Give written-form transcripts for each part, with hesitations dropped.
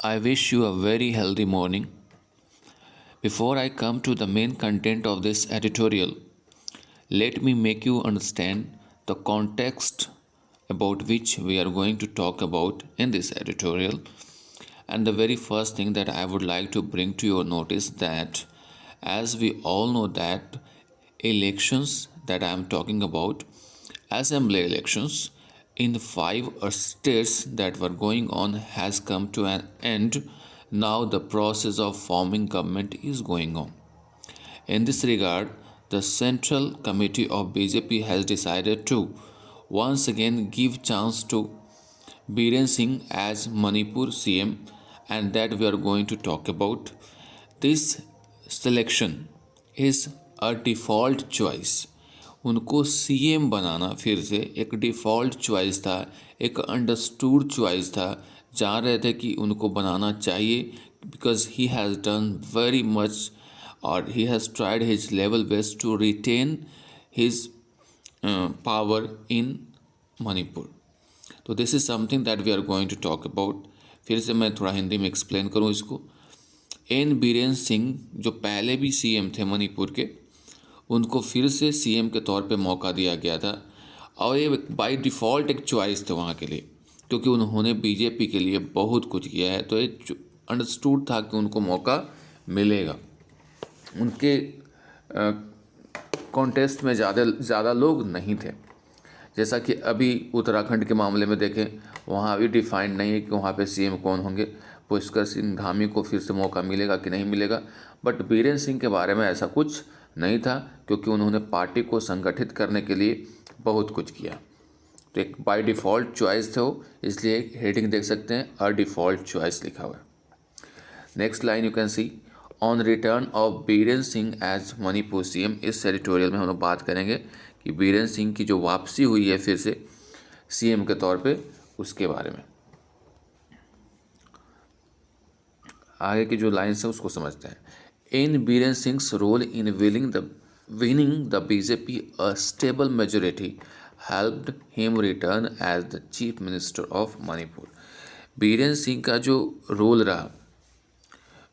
I wish you a very healthy morning. Before I come to the main content of this editorial, let me make you understand the context about which we are going to talk about in this editorial. And the very first thing that I would like to bring to your notice that as we all know that elections that I am talking about, assembly elections in the five states that were going on has come to an end. Now the process of forming government is going on. In this regard, the Central Committee of BJP has decided to once again give chance to Biren Singh as Manipur CM, and that we are going to talk about. This selection is a default choice. उनको CM बनाना फिर से एक default choice था, एक understood choice था, जान रहे थे कि उनको बनाना चाहिए because he has done very much और he has tried his level best to retain his power in Manipur. तो this is something that we are going to talk about. फिर से मैं थोड़ा हिंदी में एक्सप्लेन करूँ इसको. एन बीरेन सिंह जो पहले भी सीएम थे मणिपुर के, उनको फिर से सीएम के तौर पे मौका दिया गया था और ये बाय डिफ़ॉल्ट एक चॉइस थे वहाँ के लिए, क्योंकि उन्होंने बीजेपी के लिए बहुत कुछ किया है. तो ये अंडरस्टूड था कि उनको मौका मिलेगा. उनके कॉन्टेस्ट में ज़्यादा लोग नहीं थे. जैसा कि अभी उत्तराखंड के मामले में देखें, वहाँ अभी डिफाइंड नहीं है कि वहाँ पे सीएम कौन होंगे. पुष्कर सिंह धामी को फिर से मौका मिलेगा कि नहीं मिलेगा. बट बीरेन सिंह के बारे में ऐसा कुछ नहीं था, क्योंकि उन्होंने पार्टी को संगठित करने के लिए बहुत कुछ किया. तो एक बाय डिफ़ॉल्ट चॉइस थे वो, इसलिए हेडिंग देख सकते हैं, अ डिफ़ॉल्ट चॉइस लिखा हुआ है. Next line you can see, on return of Biren Singh as Manipur CM. इस एडिटोरियल में हम लोग बात करेंगे कि बीरेन सिंह की जो वापसी हुई है फिर से सीएम के तौर पे, उसके बारे में. आगे की जो लाइन्स है उसको समझते हैं. In Biren Singh's role in winning the BJP a stable majority helped him return as the chief minister of Manipur. Biren Singh का जो रोल रहा,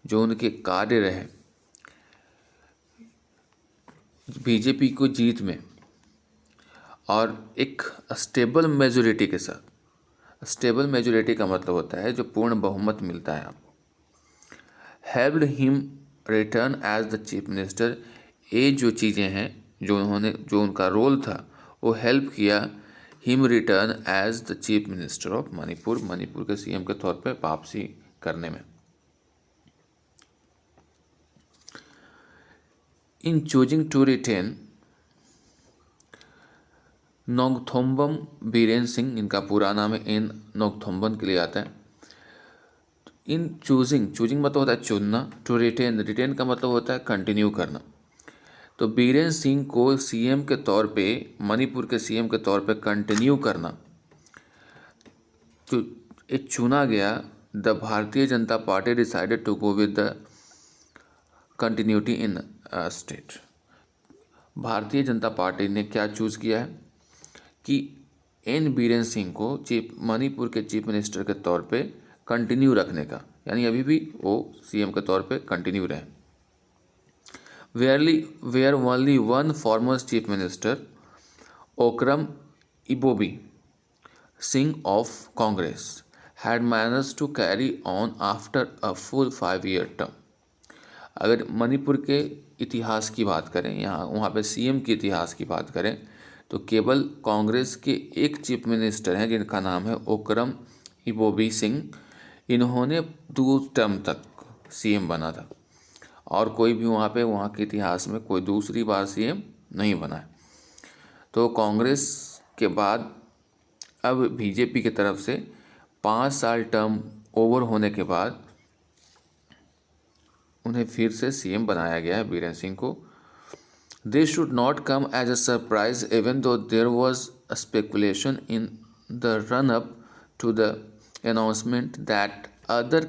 जो उनके कार्य रहे बीजेपी को जीत में, और एक स्टेबल मेजोरिटी के साथ. स्टेबल मेजोरिटी का मतलब होता है जो पूर्ण बहुमत मिलता है आपको. Helped him return as the chief minister. ये जो चीज़ें हैं, जो उनका रोल था, वो हेल्प किया him return as the chief minister of Manipur. Manipur के सीएम के तौर पे वापसी करने में. In choosing to retain Nongthombam Biren Singh, इनका पूरा नाम है, एन नोंगथोम्बम के लिए आता है. इन चूजिंग मतलब होता है चुनना. टू रिटेन का मतलब होता है कंटिन्यू करना. तो बीरेन सिंह को सीएम के तौर पे, मणिपुर के सीएम के तौर पे कंटिन्यू करना, तो एक चुना गया. The Bharatiya Janata Party decided to go with the continuity in state. Bharatiya Janata party ने क्या चूज़ किया है कि एन बीरेन सिंह को मणिपुर के चीफ मिनिस्टर के तौर पे कंटिन्यू रखने का, यानी अभी भी वो सीएम के तौर पे कंटिन्यू रहे. Where only one former chief minister, Okram Ibobi Singh of Congress, had manage to carry on after a full 5-year term. अगर मणिपुर के इतिहास की बात करें, वहाँ पे सीएम के इतिहास की बात करें, तो केवल कांग्रेस के एक चीफ मिनिस्टर हैं जिनका नाम है ओक्रम इबोबी सिंह. इन्होंने 2 टर्म तक सीएम बना था, और कोई भी वहाँ के इतिहास में कोई दूसरी बार सीएम नहीं बना है. तो कांग्रेस के बाद अब बीजेपी की तरफ से 5 साल टर्म ओवर होने के बाद उन्हें फिर से सीएम बनाया गया है बीरेन सिंह को. This should not come as a surprise even though there was a speculation in the run up to the announcement that other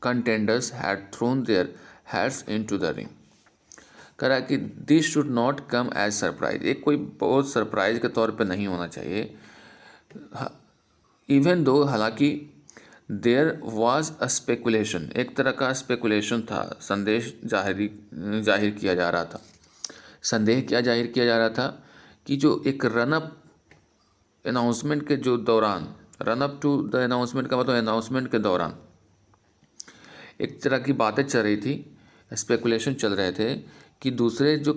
contenders had thrown their hats into the ring. करा कि this should not come as surprise, एक कोई बहुत surprise के तौर पे नहीं होना चाहिए. इवन दो, हालांकि देयर वाज अ स्पेकुलेशन, एक तरह का स्पेकुलेशन था, संदेश जाहिर किया जा रहा था। संदेह क्या जाहिर किया जा रहा था कि जो एक रनअप अनाउंसमेंट के जो दौरान, रनअप टू द अनाउंसमेंट का मतलब अनाउंसमेंट के दौरान एक तरह की बातें चल रही थी, स्पेकुलेशन चल रहे थे कि दूसरे जो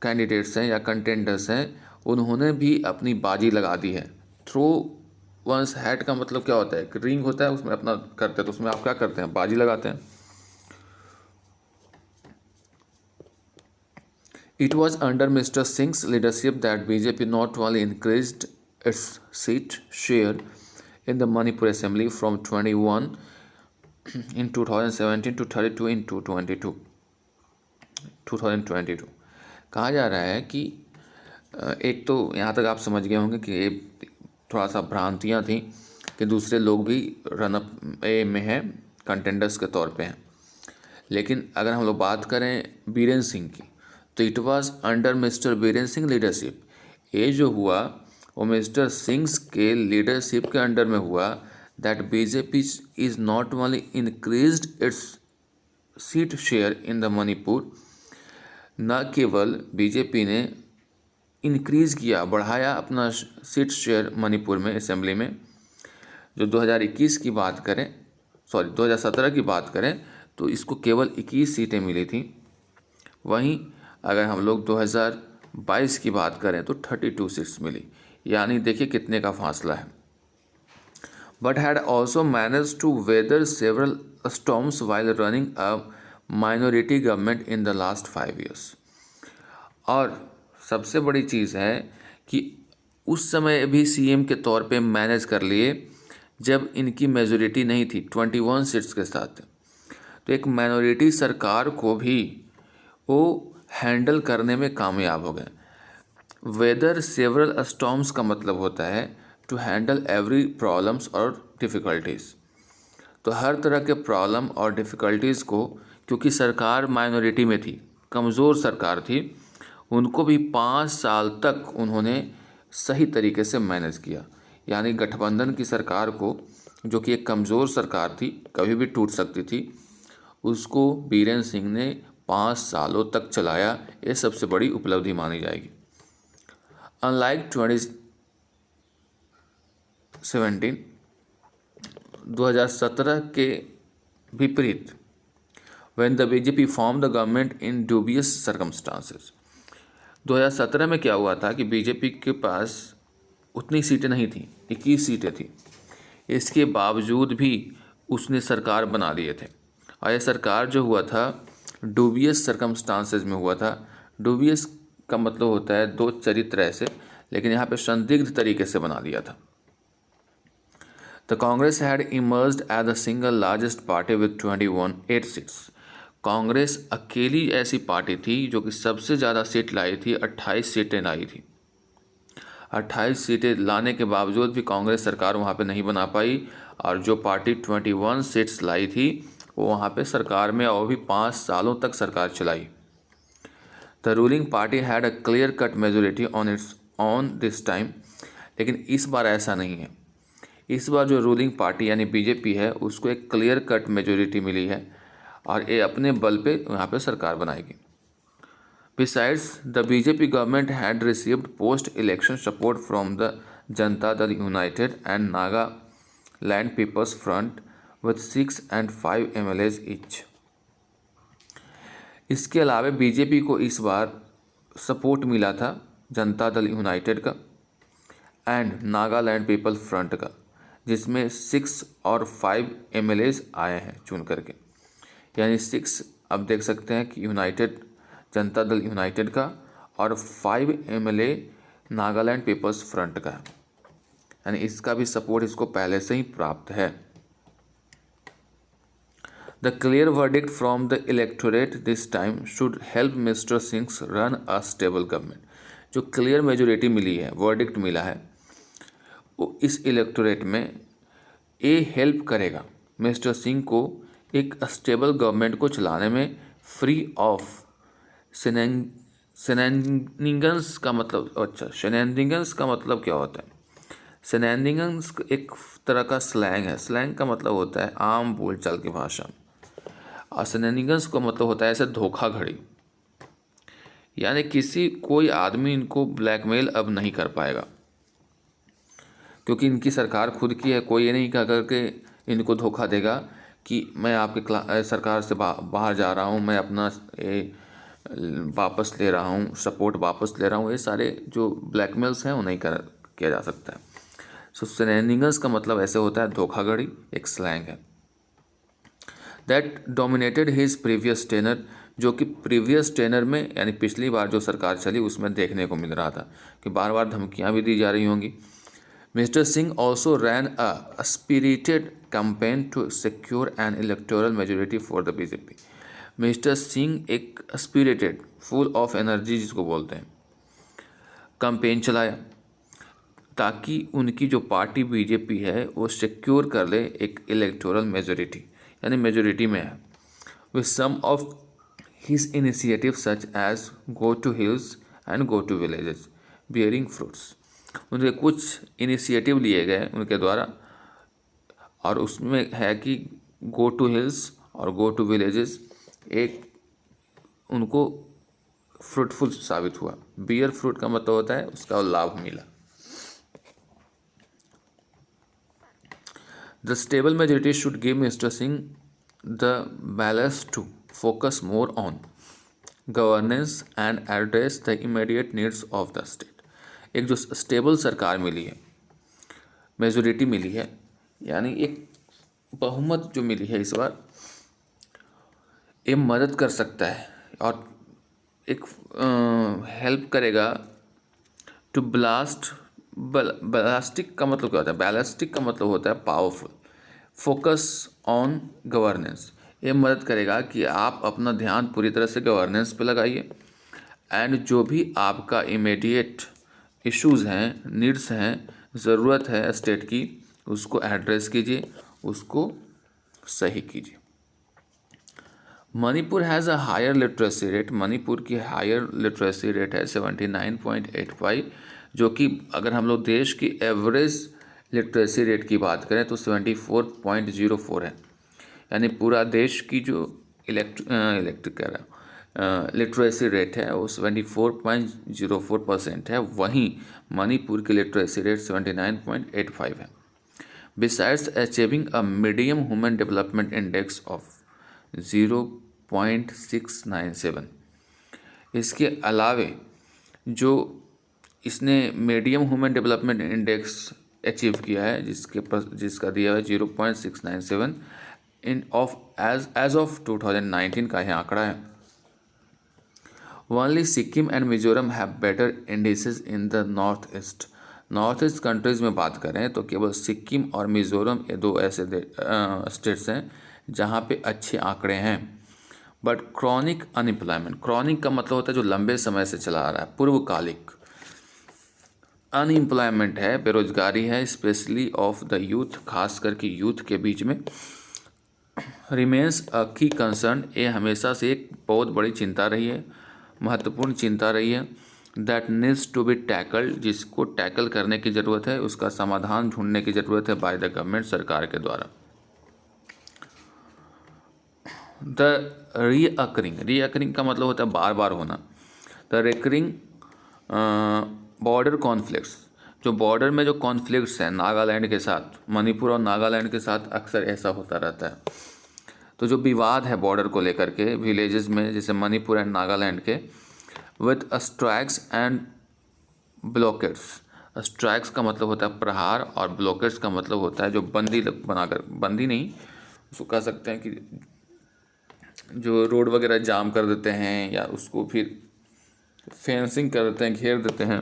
कैंडिडेट्स हैं या कंटेंडर्स हैं उन्होंने भी अपनी बाजी लगा दी है। थ्रो वंस हैट का मतलब क्या होता है? एक रिंग होता है, उसमें अपना करते हैं, तो उसमें आप क्या करते हैं? बाजी लगाते हैं। It was under Mr. Singh's leadership that BJP not only increased its seat share in the Manipur Assembly from 21 in 2017 to 32 in 2022। कहा जा रहा है कि एक तो यहाँ तक आप समझ गए होंगे कि ये थोड़ा सा भ्रांतियाँ थी कि दूसरे लोग भी रनअप ए में हैं, कंटेंडर्स के तौर पे हैं। लेकिन अगर हम लोग बात करें बीरेन सिंह की, तो it was under mister Biren Singh leadership. ये जो हुआ वो मिस्टर सिंह के लीडरशिप के अंडर में हुआ, that BJP is not only increased it's seat share in the Manipur, न केवल बीजेपी ने इंक्रीज़ किया, बढ़ाया अपना सीट शेयर मणिपुर में असेंबली में। जो 2021 की बात करें, 2017 की बात करें तो इसको केवल 21 सीटें मिली थी। वहीं अगर हम लोग 2022 की बात करें तो 32 सीट्स मिली, यानी देखिए कितने का फासला है। But had also manage to weather several storms while running a minority government in the last 5 years। और सबसे बड़ी चीज़ है कि उस समय भी सीएम के तौर पे मैनेज कर लिए जब इनकी मेजोरिटी नहीं थी 21 सीट्स के साथ। तो एक माइनॉरिटी सरकार को भी वो हैंडल करने में कामयाब हो गए। वेदर सेवरल स्टॉर्म्स का मतलब होता है टू हैंडल एवरी प्रॉब्लम्स और डिफ़िकल्टीज़। तो हर तरह के प्रॉब्लम और डिफ़िकल्टीज़ को, क्योंकि सरकार माइनॉरिटी में थी, कमज़ोर सरकार थी, उनको भी 5 साल तक उन्होंने सही तरीके से मैनेज किया। यानी गठबंधन की सरकार को, जो कि एक कमज़ोर सरकार थी, कभी भी टूट सकती थी, उसको बीरेन सिंह ने 5 सालों तक चलाया। ये सबसे बड़ी उपलब्धि मानी जाएगी। अनलाइक 2017 के विपरीत, when the BJP form the government in dubious circumstances. 2017 में क्या हुआ था कि बीजेपी के पास उतनी सीटें नहीं थी, 21 सीटें थी। इसके बावजूद भी उसने सरकार बना लिए थे। और यह सरकार जो हुआ था डूबियस सर्कमस्टांसेस में हुआ था। डूबियस का मतलब होता है दो चरित्र ऐसे, लेकिन यहाँ पे संदिग्ध तरीके से बना दिया था। The Congress had emerged as the single largest party with 8 seats. Congress अकेली ऐसी पार्टी थी जो कि सबसे ज़्यादा सीट लाई थी, 28 सीटें लाई थी। 28 सीटें लाने के बावजूद भी कांग्रेस सरकार वहाँ पे नहीं बना पाई, और जो पार्टी 21 सीट्स लाई थी वो वहाँ पे सरकार में और भी 5 सालों तक सरकार चलाई। The ruling party had a clear cut majority on this time. लेकिन इस बार ऐसा नहीं है। इस बार जो रूलिंग पार्टी यानी बीजेपी है उसको एक क्लियर कट मेजोरिटी मिली है और ये अपने बल पे यहाँ पे सरकार बनाएगी। Besides, the BJP government had received post-election support from the Janata Dal United and Nagaland People's Front with 6 and 5 MLAs each। इसके अलावा बीजेपी को इस बार सपोर्ट मिला था जनता दल यूनाइटेड का एंड नागालैंड पीपल फ्रंट का, जिसमें 6 और 5 MLAs आए हैं चुन करके। यानी 6 अब देख सकते हैं कि यूनाइटेड, जनता दल यूनाइटेड का, और 5 MLA नागालैंड पीपल्स फ्रंट का है। यानी इसका भी सपोर्ट इसको पहले से ही प्राप्त है। The clear verdict from the electorate this time should help mister Singh run a stable government. जो क्लियर मेजोरिटी मिली है, वर्डिक्ट मिला है, वो इस इलेक्टोरेट में ये हेल्प करेगा मिस्टर सिंह को एक स्टेबल गवर्नमेंट को चलाने में, फ्री ऑफ शेनैनिगन्स का मतलब, अच्छा शेनैनिगन्स का मतलब क्या होता है? शेनैनिगन्स एक तरह का स्लैंग है। स्लैंग का मतलब होता है आम बोलचाल की भाषा, और शेनैनिगन्स का मतलब होता है ऐसे धोखाधड़ी, यानी कोई आदमी इनको ब्लैकमेल अब नहीं कर पाएगा, क्योंकि इनकी सरकार खुद की है। कोई ये नहीं कह करके इनको धोखा देगा कि मैं आपके सरकार से बाहर जा रहा हूँ, मैं अपना वापस ले रहा हूँ, सपोर्ट वापस ले रहा हूँ। ये सारे जो ब्लैकमेल्स हैं वो नहीं किया जा सकता है। सो शेनैनिगन्स का मतलब ऐसे होता है धोखाधड़ी, एक स्लैंग है। That dominated his previous tenure, जो कि प्रीवियस टेनर में यानी पिछली बार जो सरकार चली उसमें देखने को मिल रहा था कि बार बार धमकियां भी दी जा रही होंगी। Mister Singh also ran a spirited campaign to secure an electoral majority for the BJP. Mister Singh एक स्पिरिटेड, फुल ऑफ एनर्जी जिसको बोलते हैं, कैंपेन चलाया ताकि उनकी जो पार्टी बीजेपी है वो सिक्योर कर ले एक इलेक्टोरल मेजोरिटी, यानी मेजोरिटी में है। With some of his initiative such as go to hills and go to villages bearing fruits. उनके कुछ इनिशिएटिव लिए गए उनके द्वारा, और उसमें है कि गो टू हिल्स और गो टू विलेजेस एक उनको फ्रूटफुल साबित हुआ। बियर फ्रूट का मतलब होता है उसका लाभ मिला। The stable majority should give Mr. Singh the ballast to focus more on governance and address the immediate needs of the state। एक जो स्टेबल सरकार मिली है, मेजोरिटी मिली है, यानी एक बहुमत जो मिली है इस बार, ये मदद कर सकता है और एक हेल्प करेगा टू बैलास्टिक का मतलब क्या होता है? बैलास्टिक का मतलब होता है पावरफुल। फोकस ऑन गवर्नेंस, ये मदद करेगा कि आप अपना ध्यान पूरी तरह से गवर्नेंस पे लगाइए, एंड जो भी आपका इमीडिएट इश्यूज़ हैं, नीड्स हैं, ज़रूरत है स्टेट की, उसको एड्रेस कीजिए, उसको सही कीजिए। Manipur has a higher literacy rate. Manipur की हायर लिटरेसी रेट है 79.85, जो कि अगर हम लोग देश की एवरेज लिटरेसी रेट की बात करें तो 74.04 है। यानी पूरा देश की जो लिटरेसी रेट है वो 74.04% है, वहीं मणिपुर की लिटरेसी रेट 79.85 है। Besides achieving a medium human development index of 0.697, इसके अलावे जो इसने medium human development index achieve किया है जिसका दिया है 0.697 इन ऑफ एज ऑफ 2019 का यह आंकड़ा है। Only Sikkim and Mizoram have better indices in the north east. North east countries में बात करें तो केवल सिक्किम और मिज़ोरम ये दो ऐसे स्टेट्स हैं जहाँ पे अच्छे आंकड़े हैं। बट क्रॉनिक अनएम्प्लॉयमेंट, क्रॉनिक का मतलब होता है जो लंबे समय से चला आ रहा है, पूर्वकालिक। अनएम्प्लॉयमेंट है, बेरोजगारी है, स्पेशली ऑफ द यूथ, खास करके यूथ के बीच में। रिमेंस अ की कंसर्न, ये हमेशा से एक बहुत बड़ी चिंता रही है, महत्वपूर्ण चिंता रही है। That needs to be tackled, जिसको टैकल करने की ज़रूरत है, उसका समाधान ढूंढने की ज़रूरत है बाय द गवर्नमेंट, सरकार के द्वारा। द रीअकरिंग का मतलब होता है बार बार होना। द रिकरिंग बॉर्डर कॉन्फ्लिक्ट्स, जो बॉर्डर में जो कॉन्फ्लिक्ट्स हैं नागालैंड के साथ, मणिपुर और नागालैंड के साथ अक्सर ऐसा होता रहता है। तो जो विवाद है बॉर्डर को लेकर के विलेजेस में, जैसे मणिपुर एंड नागालैंड के, विद स्ट्राइक्स एंड ब्लॉकेट्स। स्ट्राइक्स का मतलब होता है प्रहार और ब्लॉकेट्स का मतलब होता है जो बंदी बनाकर, बंदी नहीं उसको कह सकते हैं कि जो रोड वगैरह जाम कर देते हैं या उसको फिर फेंसिंग कर देते हैं, घेर देते हैं,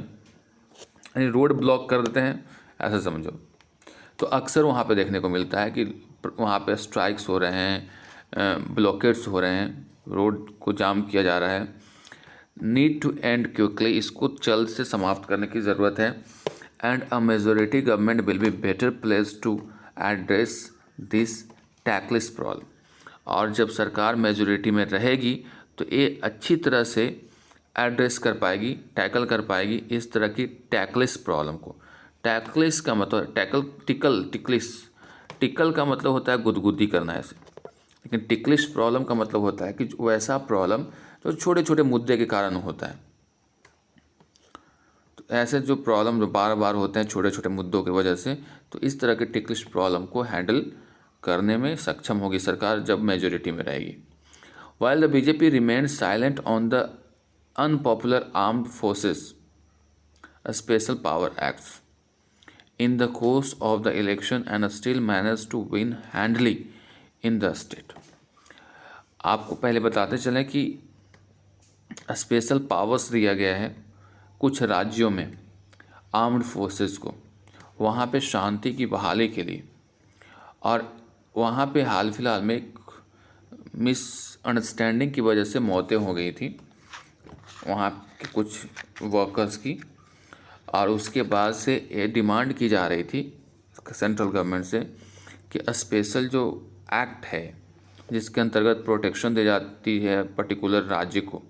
यानी रोड ब्लॉक कर देते हैं, ऐसा समझो। तो अक्सर वहाँ पे देखने को मिलता है कि वहाँ पे स्ट्राइक्स हो रहे हैं, ब्लॉकेट्स हो रहे हैं, रोड को जाम किया जा रहा है। नीड टू एंड क्विकली, इसको जल्द से समाप्त करने की ज़रूरत है। And a majority government will be better place to address this tackle this problem. और जब सरकार मेजोरिटी में रहेगी तो ये अच्छी तरह से एड्रेस कर पाएगी, टैकल कर पाएगी इस तरह की टैकलिस प्रॉब्लम को। टैकलिस का मतलब टिकल का मतलब होता है गुदगुदी करना ऐसे, लेकिन टिकलिश प्रॉब्लम का मतलब होता है कि वैसा प्रॉब्लम जो छोटे छोटे मुद्दे के कारण होता है। तो ऐसे जो प्रॉब्लम जो बार बार होते हैं छोटे छोटे मुद्दों की वजह से, तो इस तरह के टिकलिश प्रॉब्लम को हैंडल करने में सक्षम होगी सरकार जब मेजोरिटी में रहेगी। While the BJP remained silent on the unpopular Armed Forces a Special Power Acts in the course of the election and still managed to win handily in the state। आपको पहले बताते चलें कि स्पेशल पावर्स दिया गया है कुछ राज्यों में आर्म्ड फोर्सेस को, वहाँ पे शांति की बहाली के लिए, और वहाँ पे हाल फिलहाल में एक मिसअंडरस्टैंडिंग की वजह से मौतें हो गई थी वहाँ के कुछ वर्कर्स की, और उसके बाद से ये डिमांड की जा रही थी सेंट्रल गवर्नमेंट से कि स्पेशल जो एक्ट है जिसके अंतर्गत प्रोटेक्शन दी जाती है पर्टिकुलर राज्य को,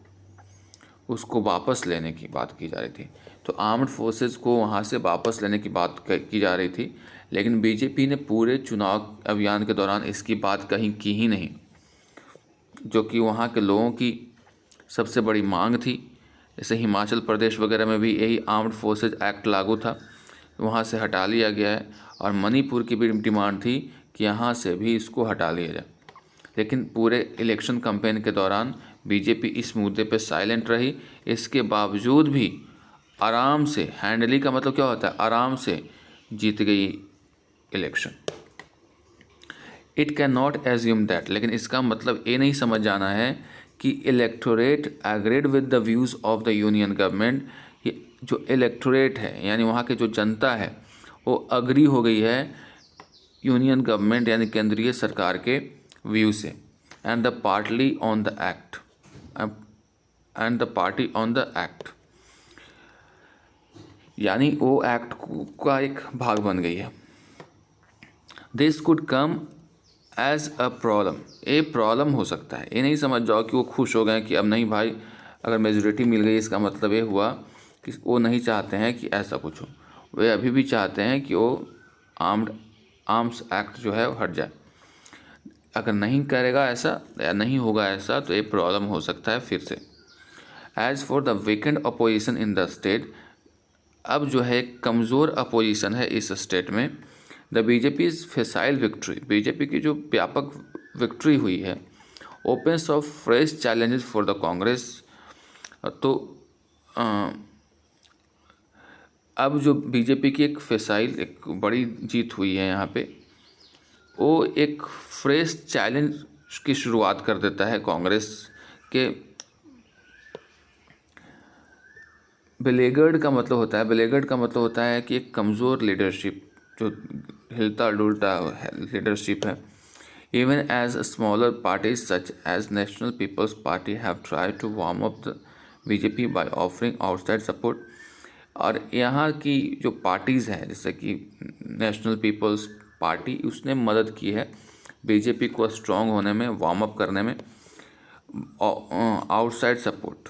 उसको वापस लेने की बात की जा रही थी। तो आर्म्ड फोर्सेस को वहाँ से वापस लेने की बात की जा रही थी, लेकिन बीजेपी ने पूरे चुनाव अभियान के दौरान इसकी बात कहीं की ही नहीं, जो कि वहाँ के लोगों की सबसे बड़ी मांग थी। जैसे हिमाचल प्रदेश वगैरह में भी यही आर्म्ड फोर्सेज एक्ट लागू था, वहाँ से हटा लिया गया है, और मणिपुर की भी डिमांड थी कि यहाँ से भी इसको हटा लिया जाए। लेकिन पूरे इलेक्शन कैंपेन के दौरान बीजेपी इस मुद्दे पे साइलेंट रही। इसके बावजूद भी आराम से, हैंडली का मतलब क्या होता है, आराम से जीत गई election. It can not assume that, लेकिन इसका मतलब ये नहीं समझ जाना है कि electorate agreed with the views of the union government. जो इलेक्टोरेट है यानी वहाँ के जो जनता है वो अग्री हो गई है यूनियन गवर्नमेंट यानी केंद्रीय सरकार के व्यू से, and the party on the act, यानी वो एक्ट का एक भाग बन गई है। This could come as a problem, ये प्रॉब्लम हो सकता है। ये नहीं समझ जाओ कि वो खुश हो गए कि अब नहीं भाई अगर मेजोरिटी मिल गई, इसका मतलब ये हुआ कि वो नहीं चाहते हैं कि ऐसा कुछ हो। वे अभी भी चाहते हैं कि वो आर्म्स एक्ट जो है वो हट जाए। अगर नहीं करेगा ऐसा या नहीं होगा ऐसा तो ये प्रॉब्लम हो सकता है फिर से। As for the weakened opposition in the state, अब जो है कमज़ोर अपोजिशन है इस स्टेट में। The BJP is facile victory, BJP की जो व्यापक विक्ट्री हुई है opens off fresh challenges for the Congress. तो अब जो बीजेपी की एक फेसाइल एक बड़ी जीत हुई है यहाँ पे, वो एक फ्रेश चैलेंज की शुरुआत कर देता है कांग्रेस के। बेलेगर्ड का मतलब होता है कि एक कमज़ोर लीडरशिप, जो हिलता डुलता लीडरशिप है। Even as smaller parties such as National People's Party have try to warm up the BJP by offering outside support. और यहाँ की जो पार्टीज़ हैं जैसे कि नेशनल पीपल्स पार्टी, उसने मदद की है बीजेपी को स्ट्रॉन्ग होने में, वार्म अप करने में, आउटसाइड सपोर्ट,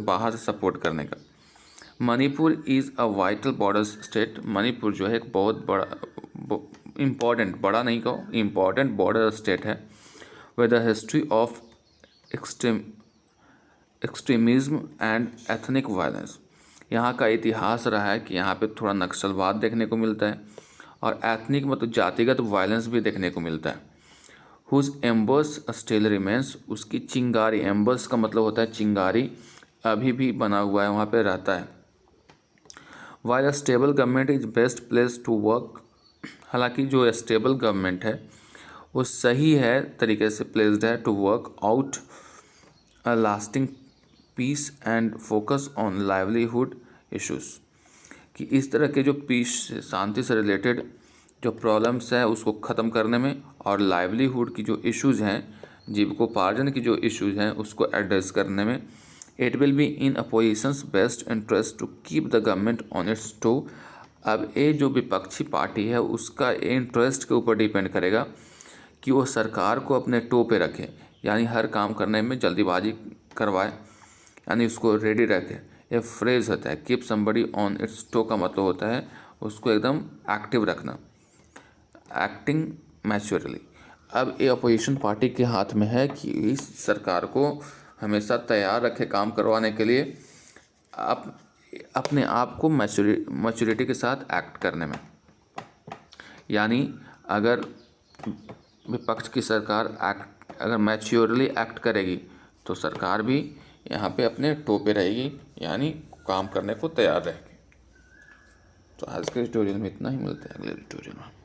बाहर से सपोर्ट करने का। Manipur is a vital border state, Manipur जो है एक बहुत बड़ा इम्पॉर्टेंट, बड़ा नहीं कहो, इम्पॉर्टेंट बॉर्डर स्टेट है with the history of extremism and ethnic violence. यहाँ का इतिहास रहा है कि यहाँ पे थोड़ा नक्सलवाद देखने को मिलता है और एथनिक मतलब जातिगत वायलेंस भी देखने को मिलता है। हुज एम्बर्स स्टिल रिमेंस, उसकी चिंगारी, एम्बर्स का मतलब होता है चिंगारी, अभी भी बना हुआ है, वहाँ पे रहता है। While a stable government is best place to work, हालांकि जो स्टेबल गवर्नमेंट है वो सही है तरीके से प्लेस्ड है to work out a lasting peace and focus on livelihood issues, कि इस तरह के जो पीस शांति से रिलेटेड जो प्रॉब्लम्स हैं उसको ख़त्म करने में, और लाइवलीहुड की जो इश्यूज़ हैं, जीविकोपार्जन की जो इश्यूज़ हैं उसको एड्रेस करने में। It will be in opposition's best interest to keep the government on its toe. अब ये जो विपक्षी पार्टी है उसका इंटरेस्ट के ऊपर डिपेंड करेगा कि वो सरकार को अपने टो पे रखे, यानी हर काम करने में जल्दीबाजी करवाए, यानी उसको रेडी रखे। ये फ्रेज होता है keep somebody on its toe का मतलब होता है उसको एकदम एक्टिव रखना, एक्टिंग मैच्योरली। अब ये अपोजिशन पार्टी के हाथ में है कि इस सरकार को हमेशा तैयार रखे काम करवाने के लिए, आप अपने आप को मैच्योरिटी के साथ एक्ट करने में। यानी अगर विपक्ष की सरकार अगर मैच्योरली एक्ट करेगी तो सरकार भी यहाँ पे अपने टो पे रहेगी, यानी काम करने को तैयार रहेगी। तो आज के ट्यूटोरियल में इतना ही, मिलते हैं अगले ट्यूटोरियल में।